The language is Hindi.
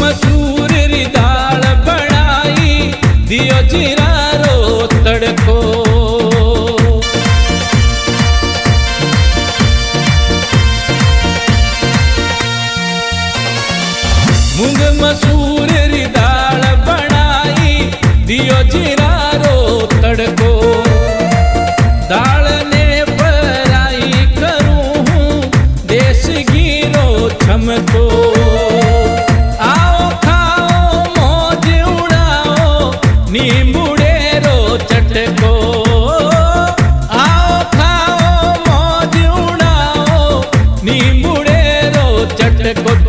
मसूर री दाल बनाई दियो जीरा रो तड़को। मूंग मसूर री दाल बनाई दियो जीरा रो तड़को। दाल ने पराई करूं हूँ देश घी रो छमको। आओ खाओ मौज उड़ाओ नींबूड़े रो चटको। आओ खाओ मौज उड़ाओ नींबूड़े रो चटको।